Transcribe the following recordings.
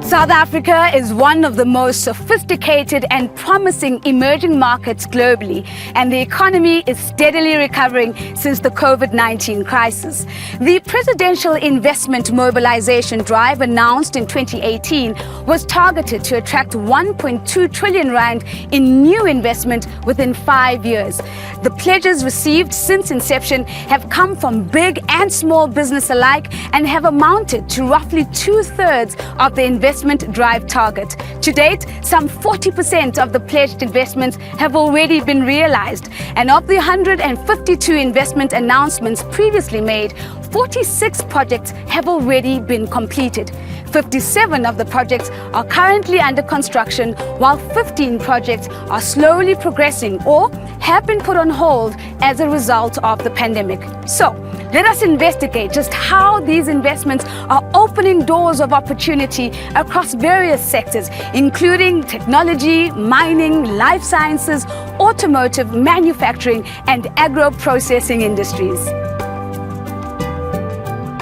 South Africa is one of the most sophisticated and promising emerging markets globally, and the economy is steadily recovering since the COVID-19 crisis. The Presidential Investment Mobilization Drive, announced in 2018, was targeted to attract 1.2 trillion rand in new investment within 5 years. The pledges received since inception have come from big and small business alike and have amounted to roughly 2/3 of the investment drive target. To date, some 40% of the pledged investments have already been realized, and of the 152 investment announcements previously made, 46 projects have already been completed. 57 of the projects are currently under construction, while 15 projects are slowly progressing or have been put on hold as a result of the pandemic. So, let us investigate just how these investments are opening doors of opportunity across various sectors, including technology, mining, life sciences, automotive, manufacturing, and agro-processing industries.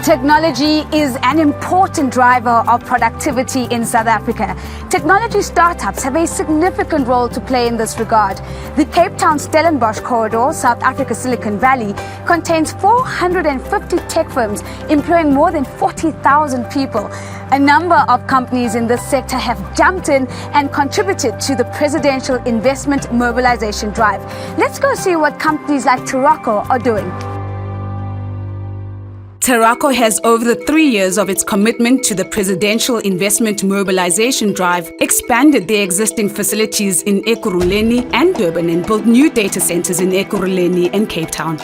Technology is an important driver of productivity in South Africa. Technology startups have a significant role to play in this regard. The Cape Town Stellenbosch corridor, South Africa's Silicon Valley, contains 450 tech firms employing more than 40,000 people. A number of companies in this sector have jumped in and contributed to the Presidential Investment Mobilization Drive. Let's go see what companies like Teraco are doing. Teraco has, over the 3 years of its commitment to the Presidential Investment Mobilization Drive, expanded their existing facilities in Ekurhuleni and Durban and built new data centers in Ekurhuleni and Cape Town.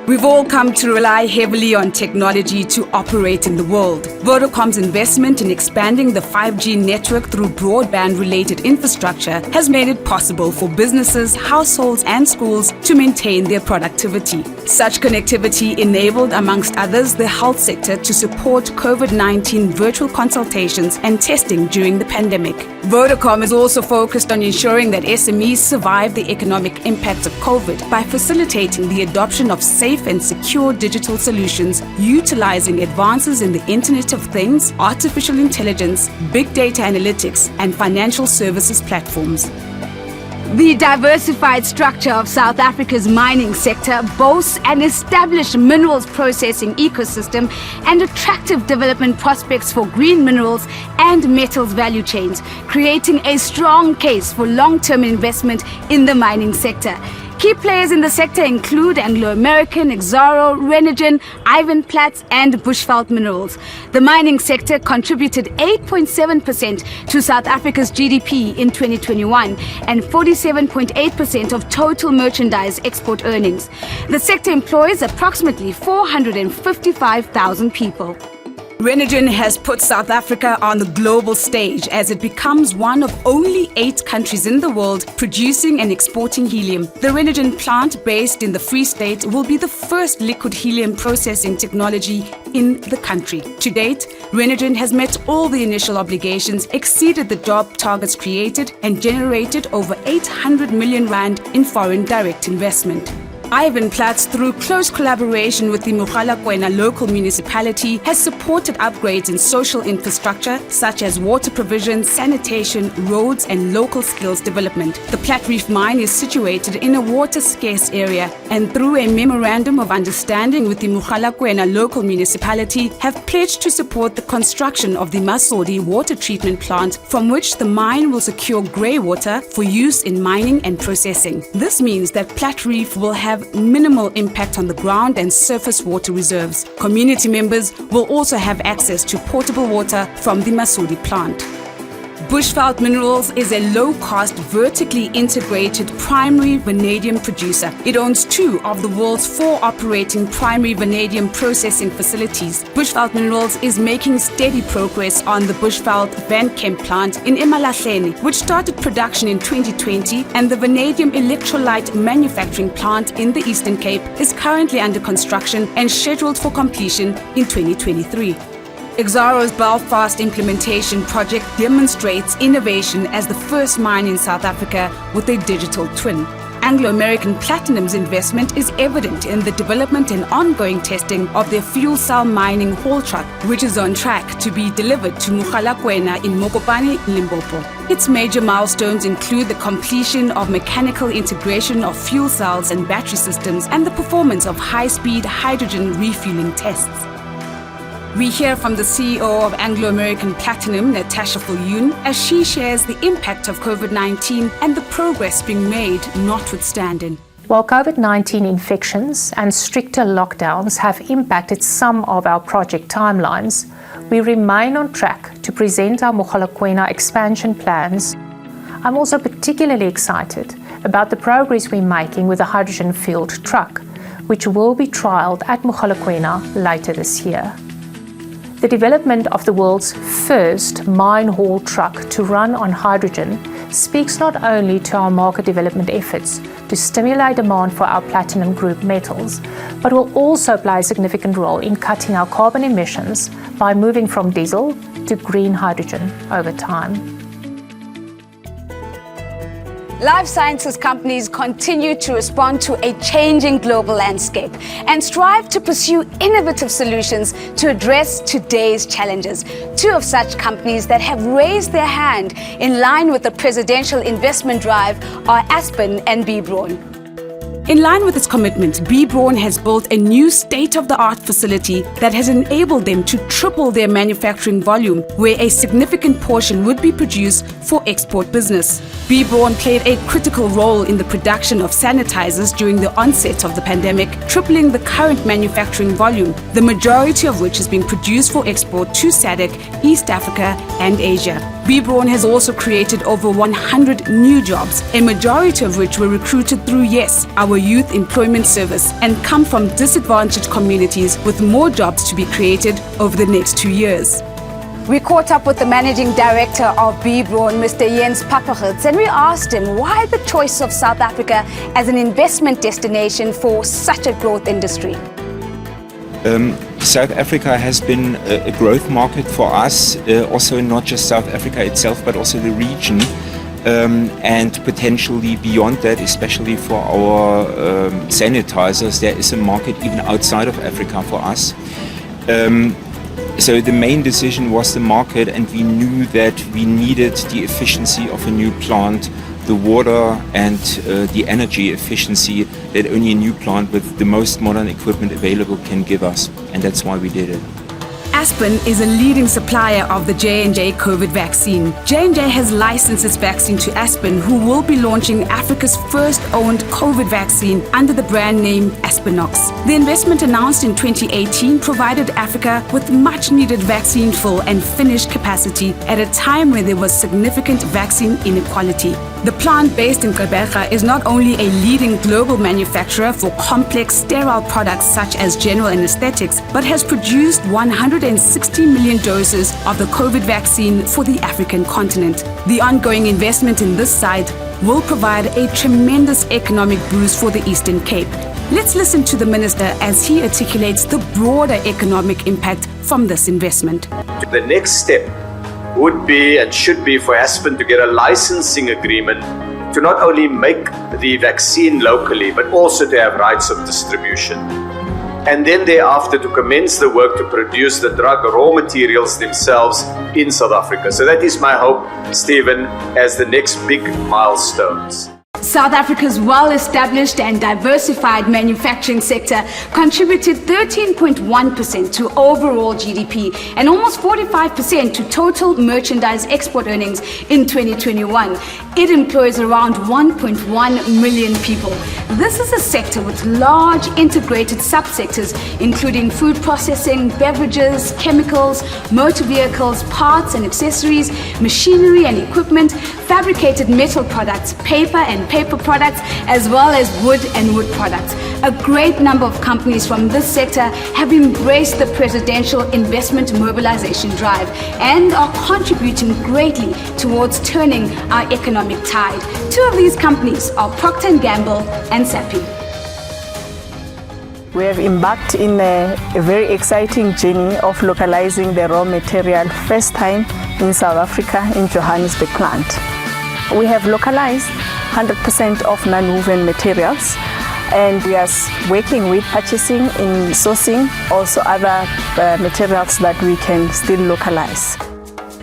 We've all come to rely heavily on technology to operate in the world. Vodacom's investment in expanding the 5G network through broadband-related infrastructure has made it possible for businesses, households, and schools to maintain their productivity. Such connectivity enabled, amongst others, the health sector to support COVID-19 virtual consultations and testing during the pandemic. Vodacom is also focused on ensuring that SMEs survive the economic impacts of COVID by facilitating the adoption of safe and secure digital solutions, utilizing advances in the Internet of Things, artificial intelligence, big data analytics, and financial services platforms. The diversified structure of South Africa's mining sector boasts an established minerals processing ecosystem and attractive development prospects for green minerals and metals value chains, creating a strong case for long-term investment in the mining sector. Key players in the sector include Anglo American, Exxaro, Renergen, Ivanplats, and Bushveld Minerals. The mining sector contributed 8.7% to South Africa's GDP in 2021 and 47.8% of total merchandise export earnings. The sector employs approximately 455,000 people. Renergen has put South Africa on the global stage as it becomes one of only 8 countries in the world producing and exporting helium. The Renergen plant, based in the Free State, will be the first liquid helium processing technology in the country. To date, Renergen has met all the initial obligations, exceeded the job targets created, and generated over 800 million rand in foreign direct investment. Ivanplats, through close collaboration with the Mogalakwena local municipality, has supported upgrades in social infrastructure such as water provision, sanitation, roads, and local skills development. The Platreef mine is situated in a water-scarce area, and through a memorandum of understanding with the Mogalakwena local municipality, have pledged to support the construction of the Masodi water treatment plant, from which the mine will secure grey water for use in mining and processing. This means that Platreef will have minimal impact on the ground and surface water reserves. Community members will also have access to potable water from the Masodi plant. Bushveld Minerals is a low-cost, vertically integrated primary vanadium producer. It owns 2 of the world's 4 operating primary vanadium processing facilities. Bushveld Minerals is making steady progress on the Bushveld Vanchem plant in Emalahleni, which started production in 2020, and the vanadium electrolyte manufacturing plant in the Eastern Cape is currently under construction and scheduled for completion in 2023. Exxaro's Belfast implementation project demonstrates innovation as the first mine in South Africa with a digital twin. Anglo American Platinum's investment is evident in the development and ongoing testing of their fuel cell mining haul truck, which is on track to be delivered to Mogalakwena in Mokopane, Limpopo. Its major milestones include the completion of mechanical integration of fuel cells and battery systems and the performance of high-speed hydrogen refueling tests. We hear from the CEO of Anglo American Platinum, Natasha Viljoen, as she shares the impact of COVID-19 and the progress being made notwithstanding. While COVID-19 infections and stricter lockdowns have impacted some of our project timelines, we remain on track to present our Mogalakwena expansion plans. I'm also particularly excited about the progress we're making with the hydrogen-fueled truck, which will be trialled at Mogalakwena later this year. The development of the world's first mine haul truck to run on hydrogen speaks not only to our market development efforts to stimulate demand for our platinum group metals, but will also play a significant role in cutting our carbon emissions by moving from diesel to green hydrogen over time. Life sciences companies continue to respond to a changing global landscape and strive to pursue innovative solutions to address today's challenges. Two of such companies that have raised their hand in line with the presidential investment drive are Aspen and B. Braun. In line with its commitment, B. Braun has built a new state-of-the-art facility that has enabled them to triple their manufacturing volume, where a significant portion would be produced for export business. B. Braun played a critical role in the production of sanitizers during the onset of the pandemic, tripling the current manufacturing volume, the majority of which is being produced for export to SADC, East Africa and Asia. B. Braun has also created over 100 new jobs, a majority of which were recruited through YES, our youth employment service, and come from disadvantaged communities, with more jobs to be created over the next 2 years. We caught up with the managing director of B. Braun, Mr. Jens Papperits, and we asked him why the choice of South Africa as an investment destination for such a growth industry. South Africa has been a growth market for us, also not just South Africa itself, but also the region, and potentially beyond that, especially for our sanitizers. There is a market even outside of Africa for us. So the main decision was the market, and we knew that we needed the efficiency of a new plant, the water and the energy efficiency that only a new plant with the most modern equipment available can give us, and that's why we did it. Aspen is a leading supplier of the J&J COVID vaccine. J&J has licensed its vaccine to Aspen, who will be launching Africa's first owned COVID vaccine under the brand name Aspenox. The investment, announced in 2018, provided Africa with much needed vaccine fill and finish capacity at a time when there was significant vaccine inequality. The plant, based in Gqeberha, is not only a leading global manufacturer for complex sterile products such as general anesthetics, but has produced 160 million doses of the COVID vaccine for the African continent. The ongoing investment in this site will provide a tremendous economic boost for the Eastern Cape. Let's listen to the Minister as he articulates the broader economic impact from this investment. The next step would be and should be for Aspen to get a licensing agreement to not only make the vaccine locally, but also to have rights of distribution. And then thereafter to commence the work to produce the drug raw materials themselves in South Africa. So that is my hope, Stephen, as the next big milestones. South Africa's well-established and diversified manufacturing sector contributed 13.1% to overall GDP and almost 45% to total merchandise export earnings in 2021. It employs around 1.1 million people. This is a sector with large integrated subsectors, including food processing, beverages, chemicals, motor vehicles, parts and accessories, machinery and equipment, fabricated metal products, paper and paper products, as well as wood and wood products. A great number of companies from this sector have embraced the presidential investment mobilization drive and are contributing greatly towards turning our economic tide. Two of these companies are Procter & Gamble and Sappi. We have embarked in a very exciting journey of localizing the raw material first time in South Africa in Johannesburg plant. We have localized 100% of non-woven materials. And we are working with purchasing in sourcing also other materials that we can still localize.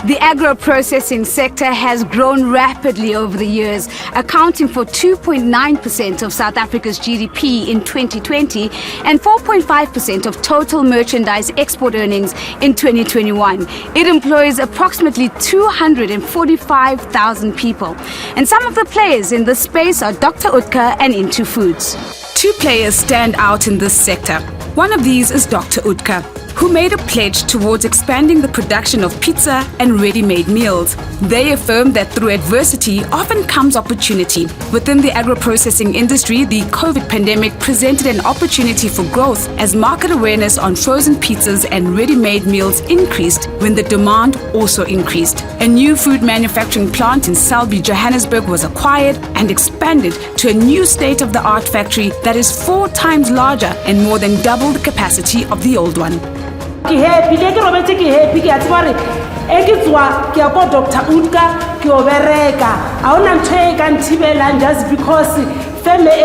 The agro-processing sector has grown rapidly over the years, accounting for 2.9% of South Africa's GDP in 2020 and 4.5% of total merchandise export earnings in 2021. It employs approximately 245,000 people. And some of the players in this space are Dr. Utker and Into Foods. Two players stand out in this sector. One of these is Dr. Utker, who made a pledge towards expanding the production of pizza and ready-made meals. They affirm that through adversity often comes opportunity. Within the agro-processing industry, the COVID pandemic presented an opportunity for growth as market awareness on frozen pizzas and ready-made meals increased when the demand also increased. A new food manufacturing plant in Selby, Johannesburg was acquired and expanded to a new state-of-the-art factory that is 4 times larger and more than double the capacity of the old one. Ke happy le ke robetse ke happy ke a tswa re e ke tswa ke a ko Dr. Utker ke o bereka a ona ntwe ka ntibelang just because feme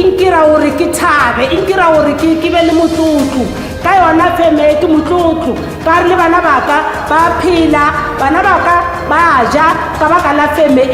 inkira hore ke thabe inkira hore ke be le motlotlo ka yona feme ke motlotlo ka re le bana baka ba phela bana baka ba ja ka baka la feme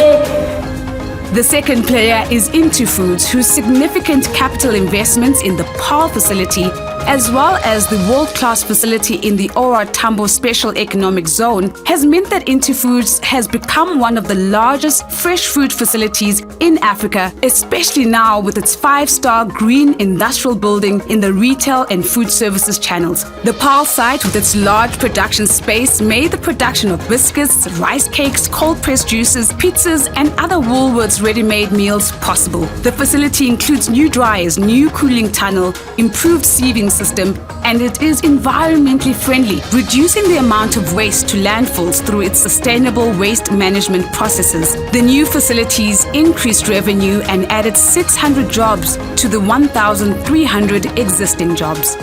The second player is Into Foods, whose significant capital investments in the Paarl facility as well as the world-class facility in the OR Tambo Special Economic Zone has meant that Into Foods has become one of the largest fresh food facilities in Africa, especially now with its 5-star green industrial building in the retail and food services channels. The Paarl site, with its large production space, made the production of biscuits, rice cakes, cold-pressed juices, pizzas and other Woolworths ready-made meals possible. The facility includes new dryers, new cooling tunnel, improved sieving system, and it is environmentally friendly, reducing the amount of waste to landfills through its sustainable waste management processes. The new facilities increased revenue and added 600 jobs to the 1,300 existing jobs.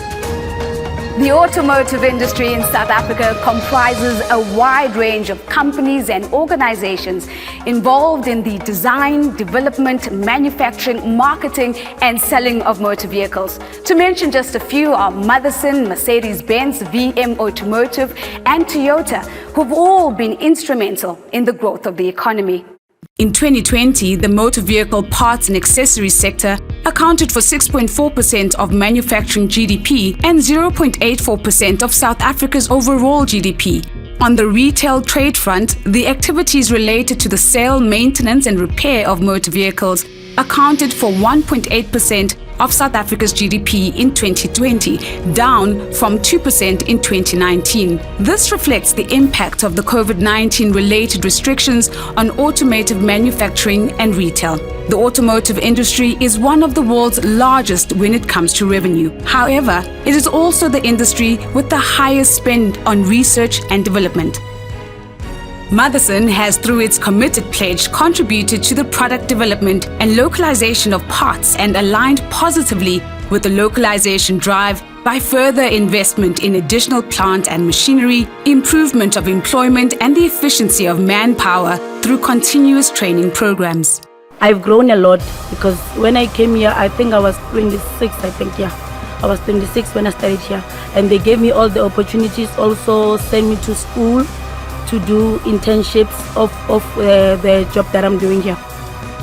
The automotive industry in South Africa comprises a wide range of companies and organizations involved in the design, development, manufacturing, marketing, and selling of motor vehicles. To mention just a few are Motherson, Mercedes-Benz, VM Automotive, and Toyota, who've all been instrumental in the growth of the economy. In 2020, the motor vehicle parts and accessories sector accounted for 6.4% of manufacturing GDP and 0.84% of South Africa's overall GDP. On the retail trade front, the activities related to the sale, maintenance and repair of motor vehicles accounted for 1.8% of South Africa's GDP in 2020, down from 2% in 2019. This reflects the impact of the COVID-19 related restrictions on automotive manufacturing and retail. The automotive industry is one of the world's largest when it comes to revenue. However, it is also the industry with the highest spend on research and development. Motherson has, through its committed pledge, contributed to the product development and localization of parts and aligned positively with the localization drive by further investment in additional plant and machinery, improvement of employment and the efficiency of manpower through continuous training programs. I've grown a lot because when I came here, I think I was 26, I was 26 when I started here. And they gave me all the opportunities, also sent me to school to do internships of the job that I'm doing here.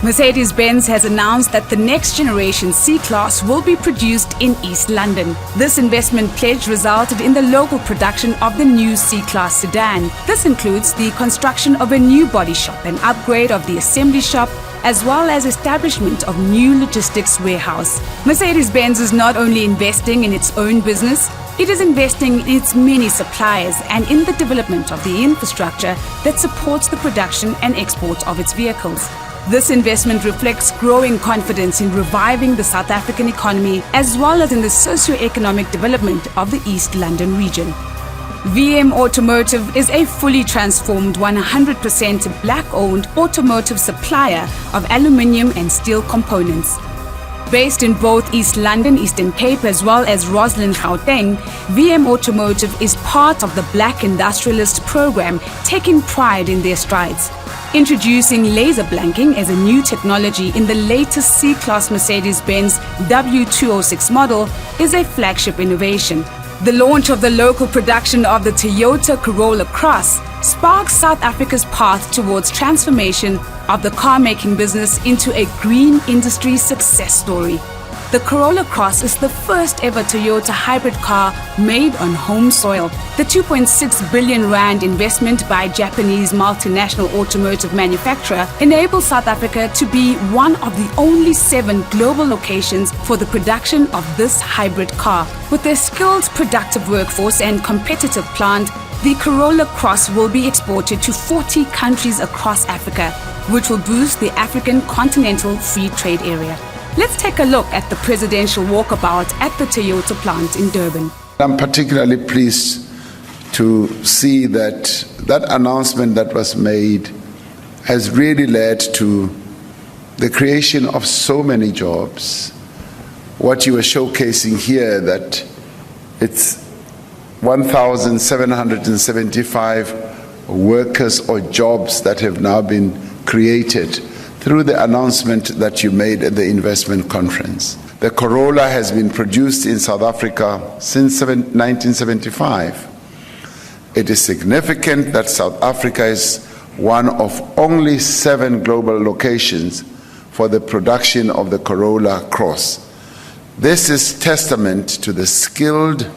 Mercedes-Benz has announced that the next generation C-Class will be produced in East London. This investment pledge resulted in the local production of the new C-Class sedan. This includes the construction of a new body shop, an upgrade of the assembly shop, as well as establishment of new logistics warehouse. Mercedes-Benz is not only investing in its own business, it is investing in its many suppliers and in the development of the infrastructure that supports the production and export of its vehicles. This investment reflects growing confidence in reviving the South African economy as well as in the socio-economic development of the East London region. VM Automotive is a fully transformed 100% black-owned automotive supplier of aluminium and steel components. Based in both East London, Eastern Cape as well as Roslyn, Gauteng, VM Automotive is part of the Black Industrialist program, taking pride in their strides. Introducing laser blanking as a new technology in the latest C-Class Mercedes-Benz W206 model is a flagship innovation. The launch of the local production of the Toyota Corolla Cross sparks South Africa's path towards transformation of the car-making business into a green industry success story. The Corolla Cross is the first ever Toyota hybrid car made on home soil. The 2.6 billion rand investment by Japanese multinational automotive manufacturer enables South Africa to be one of the only 7 global locations for the production of this hybrid car. With their skilled, productive workforce and competitive plant, the Corolla Cross will be exported to 40 countries across Africa, which will boost the African Continental Free Trade Area. Let's take a look at the presidential walkabout at the Toyota plant in Durban. I'm particularly pleased to see that announcement that was made has really led to the creation of so many jobs. What you were showcasing here, that it's 1,775 workers or jobs that have now been created through the announcement that you made at the investment conference. The Corolla has been produced in South Africa since 1975. It is significant that South Africa is one of only 7 global locations for the production of the Corolla Cross. This is testament to the skilled,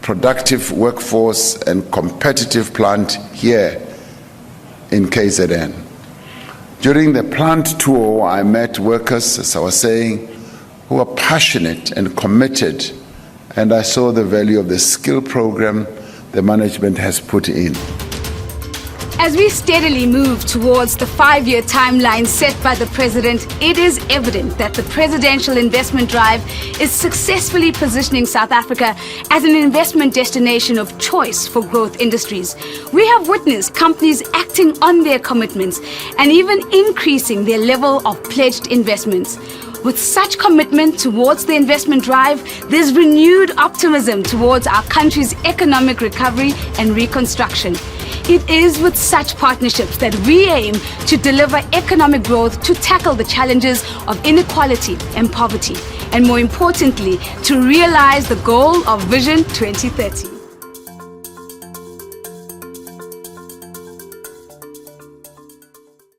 productive workforce and competitive plant here in KZN. During the plant tour, I met workers, as I was saying, who are passionate and committed, and I saw the value of the skill program the management has put in. As we steadily move towards the 5-year timeline set by the President, it is evident that the presidential investment drive is successfully positioning South Africa as an investment destination of choice for growth industries. We have witnessed companies acting on their commitments and even increasing their level of pledged investments. With such commitment towards the investment drive, there's renewed optimism towards our country's economic recovery and reconstruction. It is with such partnerships that we aim to deliver economic growth to tackle the challenges of inequality and poverty, and more importantly, to realize the goal of Vision 2030.